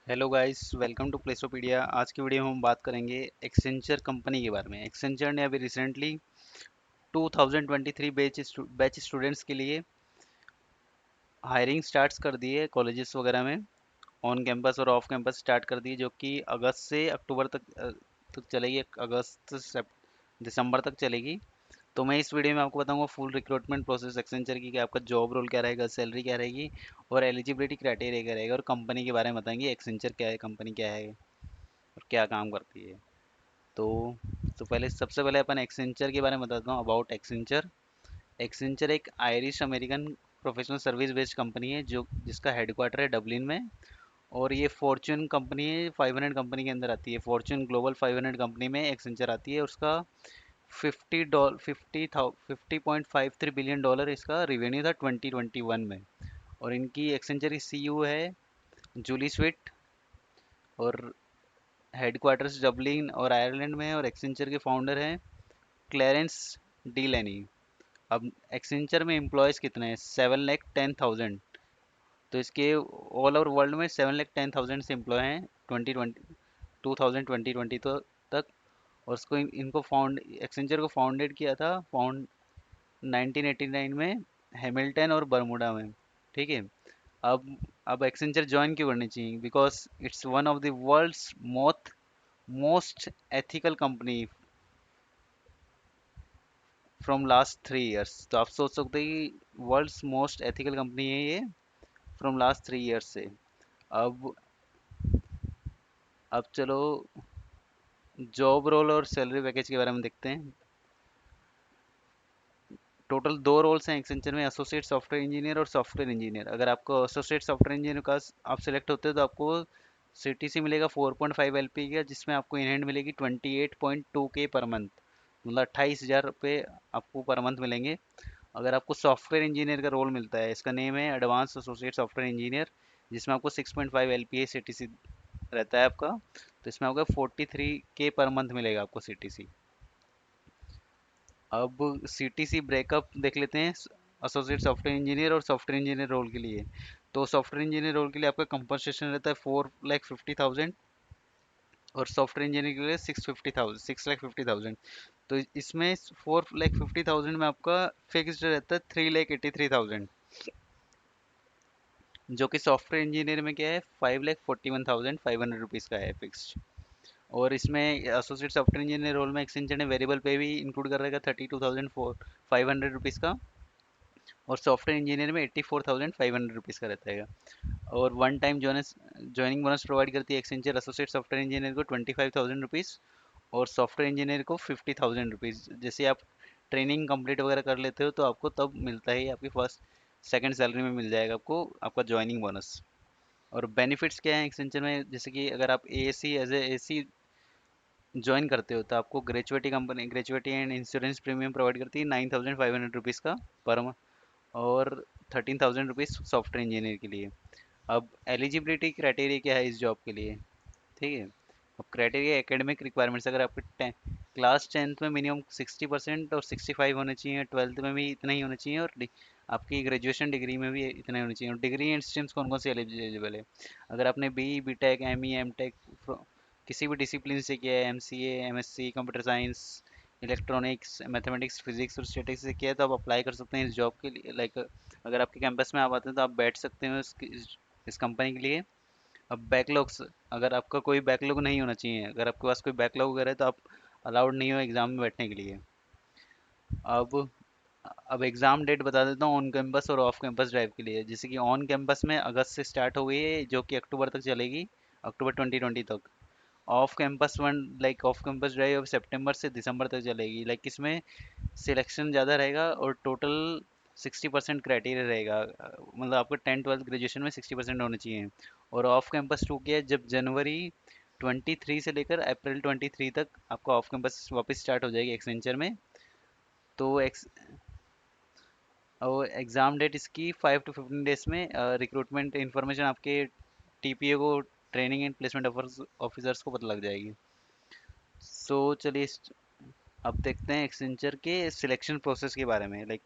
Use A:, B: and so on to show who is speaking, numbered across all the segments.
A: Hello guys, welcome to Placeopedia. आज की video में हम बात करेंगे एक्सेंचर कंपनी के बारे में। एक्सेंचर ने अभी रिसेंटली 2023 बैच स्टूडेंट्स के लिए हायरिंग स्टार्ट्स कर दी है कॉलेजेस वगैरह में। ऑन कैंपस और ऑफ कैंपस स्टार्ट कर दी है, जो कि अगस्त से अक्टूबर तक चलेगी। अगस्त से दिसंबर तक चलेगी। तो मैं इस वीडियो में आपको बताऊंगा फुल रिक्रूटमेंट प्रोसेस एक्सेंचर की, कि आपका जॉब रोल क्या रहेगा, सैलरी क्या रहेगी और एलिजिबिलिटी क्राइटेरिया क्या रहेगा, और कंपनी के बारे में बताएंगे। एक्सेंचर क्या है, कंपनी क्या है और क्या काम करती है। तो पहले सबसे पहले अपन एक्सेंचर के बारे में बताता हूँ। About Accenture. एक्सेंचर एक Irish American professional service based company है, जो जिसका हेडक्वार्टर है डबलिन में। और ये फॉर्च्यून कंपनी है, 500 कंपनी के अंदर आती है। फॉर्च्यून ग्लोबल 500 कंपनी में एक्सेंचर आती है। उसका 50.53 बिलियन डॉलर इसका रिवेन्यू था 2021 में। और इनकी एक्सेंचर की सीईओ है जूली स्विट, और हेडक्वार्टर्स डबलिन और आयरलैंड में है। और एक्सेंचर के फाउंडर हैं क्लेरेंस डी लेनी। अब एक्सेंचर में एम्प्लॉयज़ कितने हैं? 7,10,000। तो इसके ऑल ओवर वर्ल्ड में 7,10,000 से एम्प्लॉय हैं 2020 तो तक। और उसको इनको फाउंड एक्सेंचर को फाउंडेड किया था 1989 में, हैमिल्टन और बर्मुडा में। ठीक है। अब एक्सेंचर ज्वाइन क्यों करनी चाहिए? Because it's one of the world's most ethical company from last 3 years. तो आप सोच सकते हैं कि वर्ल्ड्स मोस्ट एथिकल कंपनी है ये, फ्रॉम लास्ट 3 इयर्स से। अब चलो जॉब रोल और सैलरी पैकेज के बारे में देखते हैं। टोटल दो रोल्स हैं एक्सेंचर में, एसोसिएट सॉफ्टवेयर इंजीनियर और सॉफ्टवेयर इंजीनियर। अगर आपको एसोसिएट सॉफ्टवेयर इंजीनियर का आप सिलेक्ट होते हो तो आपको सीटीसी मिलेगा 4.5 एलपी का, जिसमें आपको इन हैंड मिलेगी 28.2 के पर मंथ। मतलब 28,000 रुपये आपको पर मंथ मिलेंगे। अगर आपको सॉफ्टवेयर इंजीनियर का रोल मिलता है, इसका नेम है एडवांस एसोसिएट सॉफ्टवेयर इंजीनियर, जिसमें आपको 6.5 एलपीए सीटीसी रहता है आपका। तो इसमें आपका 43 के पर मंथ मिलेगा आपको सीटीसी। अब सीटीसी ब्रेकअप देख लेते हैं एसोसिएट सॉफ्टवेयर इंजीनियर और सॉफ्टवेयर इंजीनियर रोल के लिए। तो सॉफ्टवेयर इंजीनियर रोल के लिए आपका कंपनसेशन रहता है 4,50,000, और सॉफ्टवेयर इंजीनियर के लिए 6,50,000। तो इसमें 4,50,000 में आपका फिक्स्ड रहता है 3,83,000, जो कि सॉफ्टवेयर इंजीनियर में क्या है 5,41,500 रुपीज़ का है फिक्स्ड। और इसमें एसोसिएट सॉफ्टवेयर इंजीनियर रोल में एक्सेंचर ने वेरिएबल पे भी इंक्लूड कर रखा 32,500 रुपीज़ का। और सॉफ्टवेयर इंजीनियर में 84,500 रुपीज़ का रहता है। और one time joining bonus provide करती है एक्सेंचर एसोसिएट सॉफ्टवेयर इंजीनियर को 25,000 रुपीज़, और सॉफ्टवेयर इंजीनियर को 50,000 रुपीज़। जैसे आप ट्रेनिंग कंप्लीट वगैरह कर लेते हो तो आपको तब मिलता है, आपकी फर्स्ट सेकंड सैलरी में मिल जाएगा आपको आपका ज्वाइनिंग बोनस। और बेनिफिट्स क्या हैं एक्सेंचर में? जैसे कि अगर आप AAC as a AC join करते हो तो आपको gratuity and insurance premium provide करती है 9,500 रुपीज़ का पर मंथ, और 13,000 रुपीज़ सॉफ्टवेयर इंजीनियर के लिए। अब एलिजिबिलिटी क्राइटेरिया क्या है इस जॉब के लिए? ठीक है। अब क्राइटेरिया एकेडमिक रिक्वायरमेंट्स, अगर आपके क्लास 10th में मिनिमम 60% और 65 होने चाहिए, 12th में भी इतना ही होना चाहिए, और आपकी ग्रेजुएशन डिग्री में भी इतना ही होना चाहिए। और डिग्री एंड स्ट्रीम्स कौन कौन सी एलिजिबल है? अगर आपने B B tech M E M tech किसी भी डिसिप्लिन से किया है, M C M S C computer science, electronics, mathematics, physics और स्टेटिक्स से किया है, तो आप अप्लाई कर सकते हैं इस जॉब के लिए। लाइक अगर आपके कैंपस में आप आते हैं तो आप बैठ सकते हैं इस कंपनी के लिए। अब बैकलॉग्स, अगर आपका कोई बैकलॉग नहीं होना चाहिए, अगर आपके पास कोई बैकलॉग वगैरह है तो आप अलाउड नहीं हो एग्ज़ाम में बैठने के लिए। अब एग्ज़ाम डेट बता देता हूँ ऑन कैंपस और ऑफ कैंपस ड्राइव के लिए। जैसे कि ऑन कैंपस में अगस्त से स्टार्ट हो गई है, जो कि अक्टूबर तक चलेगी, अक्टूबर 2020 तक। Off campus one like off campus drive सितंबर से दिसंबर तक चलेगी। लाइक इसमें सिलेक्शन ज़्यादा रहेगा और टोटल 60% क्राइटेरिया रहेगा। मतलब आपको 10 12 ग्रेजुएशन में 60% होने चाहिए। और ऑफ कैंपस टू के जब जनवरी 23 से लेकर अप्रैल 23 तक आपका ऑफ कैंपस वापस स्टार्ट हो जाएगी एक्सेंचर में। तो और एग्ज़ाम डेट इसकी 5 to 15 डेज में रिक्रूटमेंट इन्फॉर्मेशन आपके टीपीए को, ट्रेनिंग एंड प्लेसमेंट ऑफिसर्स को पता लग जाएगी। सो चलिए अब देखते हैं एक्सेंचर के सिलेक्शन प्रोसेस के बारे में। लाइक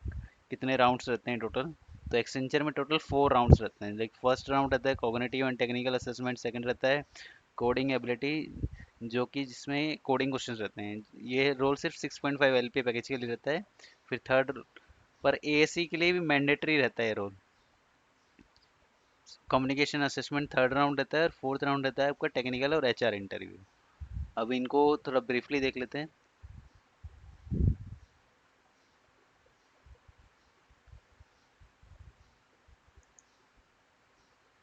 A: कितने राउंड्स रहते हैं टोटल। तो एक्सेंचर में टोटल 4 राउंड्स रहते हैं। लाइक फर्स्ट राउंड रहता है cognitive and technical assessment, second रहता है कोडिंग एबिलिटी, जो कि जिसमें कोडिंग क्वेश्चंस रहते हैं। ये रोल सिर्फ 6.5 एलपी पैकेज के लिए रहता है। फिर थर्ड पर एएससी के लिए भी मैंडेटरी रहता है role. Communication assessment third round रहता है और फोर्थ राउंड रहता है आपका टेक्निकल और एचआर इंटरव्यू। अब इनको थोड़ा ब्रीफली देख लेते हैं।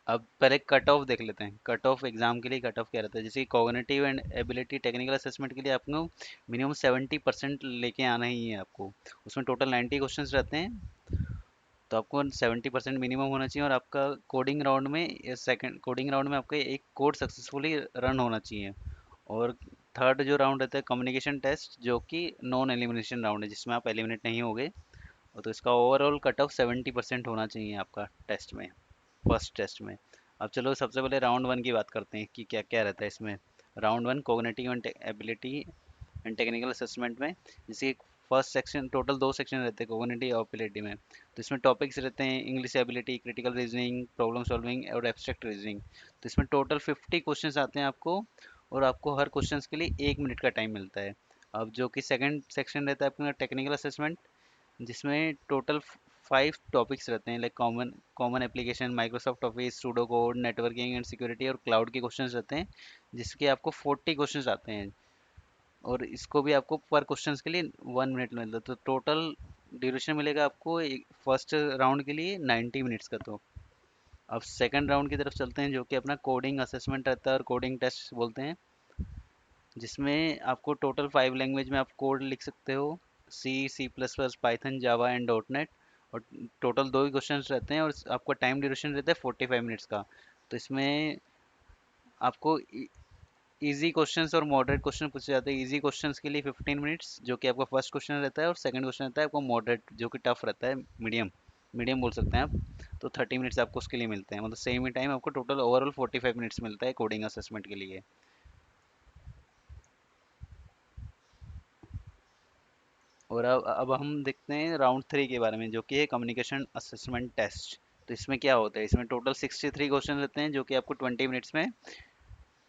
A: अब पहले कट ऑफ देख लेते हैं। कट ऑफ एग्जाम के लिए कट ऑफ क्या रहता है, जैसे cognitive and ability technical assessment के लिए आपको मिनिमम 70% लेके आना ही है आपको। उसमें टोटल 90 क्वेश्चंस रहते हैं, तो आपको 70% मिनिमम होना चाहिए। और आपका कोडिंग राउंड में सेकंड कोडिंग राउंड में आपका एक कोड सक्सेसफुली रन होना चाहिए। और थर्ड जो राउंड रहता है कम्युनिकेशन टेस्ट, जो कि नॉन एलिमिनेशन राउंड है, जिसमें आप एलिमिनेट नहीं होगे। और तो इसका ओवरऑल कट ऑफ 70% होना चाहिए आपका टेस्ट में, फर्स्ट टेस्ट में। अब चलो सबसे पहले राउंड वन की बात करते हैं कि क्या क्या रहता है इसमें। Round one cognitive and ability and technical assessment में, जैसे फर्स्ट सेक्शन, टोटल 2 सेक्शन रहते हैं कोग्निटिव और एबिलिटी में। तो इसमें टॉपिक्स रहते हैं English ability, critical reasoning, problem solving और एब्स्ट्रैक्ट रीजनिंग। तो इसमें टोटल 50 क्वेश्चंस आते हैं आपको, और आपको हर क्वेश्चंस के लिए 1 मिनट का टाइम मिलता है। अब जो कि सेकंड सेक्शन रहता है अपना टेक्निकल असेसमेंट, जिसमें टोटल 5 टॉपिक्स रहते हैं, like common common application, Microsoft office, pseudo code, networking and security और क्लाउड के क्वेश्चंस रहते हैं, जिसके आपको 40 क्वेश्चंस आते हैं। और इसको भी आपको पर क्वेश्चंस के लिए 1 मिनट मिलता है। तो टोटल ड्यूरेशन मिलेगा आपको फर्स्ट राउंड के लिए 90 मिनट्स का। तो अब सेकंड राउंड की तरफ चलते हैं, जो कि अपना कोडिंग असेसमेंट रहता है और कोडिंग टेस्ट बोलते हैं, जिसमें आपको टोटल 5 लैंग्वेज में आप कोड लिख सकते हो, C, C plus plus, Python, Java and dot net. और टोटल 2 ही क्वेश्चन रहते हैं और आपका टाइम ड्यूरेशन रहता है 45 मिनट्स का। तो इसमें आपको इजी क्वेश्चंस और मॉडरेट क्वेश्चन पूछे जाते हैं। इजी क्वेश्चंस के लिए 15 मिनट्स, जो कि आपका फर्स्ट क्वेश्चन रहता है, और सेकंड क्वेश्चन रहता है आपको मॉडरेट, जो कि टफ रहता है, मीडियम मीडियम बोल सकते हैं आप। तो 30 मिनट्स आपको उसके लिए मिलते हैं, मतलब सेम ही टाइम आपको टोटल ओवरऑल 45 मिनट्स मिलता है कोडिंग असेसमेंट के लिए। और अब हम देखते हैं राउंड थ्री के बारे में, जो कि है कम्युनिकेशन असेसमेंट टेस्ट। तो इसमें क्या होता है, इसमें टोटल 63 क्वेश्चन रहते हैं, जो कि आपको 20 मिनट्स में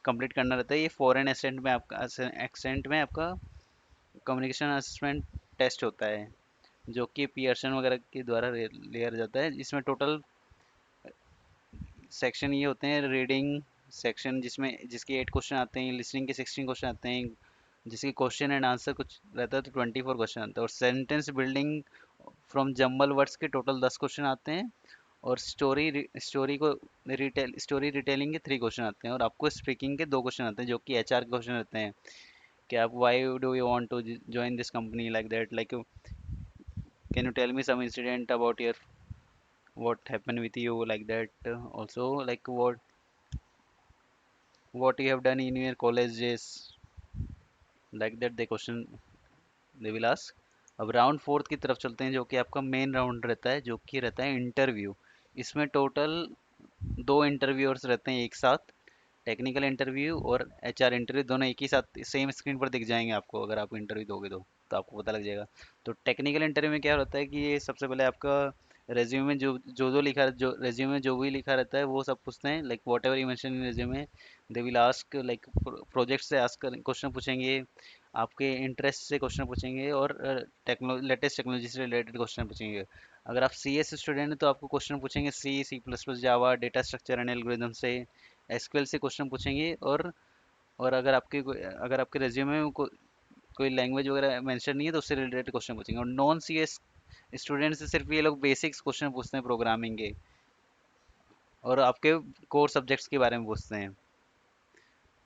A: कंप्लीट करना रहता है। ये फॉरेन एक्सेंट में आपका कम्युनिकेशन असेसमेंट टेस्ट होता है, जो कि पियर्सन वगैरह के द्वारा लिया जाता है। इसमें टोटल सेक्शन ये होते हैं, रीडिंग सेक्शन जिसमें जिसके 8 क्वेश्चन आते हैं, लिसनिंग के 16 क्वेश्चन आते हैं, जिसके क्वेश्चन एंड आंसर कुछ रहता है तो 24 क्वेश्चन आते हैं। और sentence building from jumble words के टोटल 10 क्वेश्चन आते हैं। और स्टोरी रिटेलिंग के 3 क्वेश्चन आते हैं। और आपको स्पीकिंग के 2 क्वेश्चन आते हैं, जो कि एचआर के क्वेश्चन रहते हैं, कि आप why do you want to join this company, like that, like can you tell me some incident about your what happened with you, like that. Also, like what you have done in your colleges, like that the question they will ask. अब round fourth की तरफ चलते हैं, जो कि आपका main round रहता है, जो कि रहता है इंटरव्यू। इसमें टोटल 2 इंटरव्यूअर्स रहते हैं एक साथ, टेक्निकल इंटरव्यू और एचआर इंटरव्यू, दोनों एक ही साथ सेम स्क्रीन पर दिख जाएंगे आपको। अगर आप इंटरव्यू दोगे तो आपको पता लग जाएगा। तो टेक्निकल इंटरव्यू में क्या होता है कि ये सबसे पहले आपका रेज्यूमे में जो लिखा, जो रेज्यूमे में जो भी लिखा रहता है वो सब पूछते हैं, like what ever you mention in resume. They will ask, like project से आस्क क्वेश्चन पूछेंगे, आपके इंटरेस्ट से क्वेश्चन पूछेंगे, और लेटेस्ट टेक्नोलॉजी से रिलेटेड क्वेश्चन पूछेंगे। अगर आप सी एस स्टूडेंट हैं तो आपको क्वेश्चन पूछेंगे C, C plus plus, Java, data structure and algorithm से, एसक्यूएल से क्वेश्चन पूछेंगे। और अगर आपके रेज्यूमे में कोई लैंग्वेज वगैरह मेंशन नहीं है तो उससे रिलेटेड क्वेश्चन पूछेंगे। और नॉन सी एस स्टूडेंट से सिर्फ ये लोग बेसिक्स क्वेश्चन पूछते हैं प्रोग्रामिंग के, और आपके कोर सब्जेक्ट्स के बारे में पूछते हैं।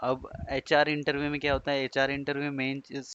A: अब एचआर इंटरव्यू में क्या होता है, एचआर इंटरव्यू में मेन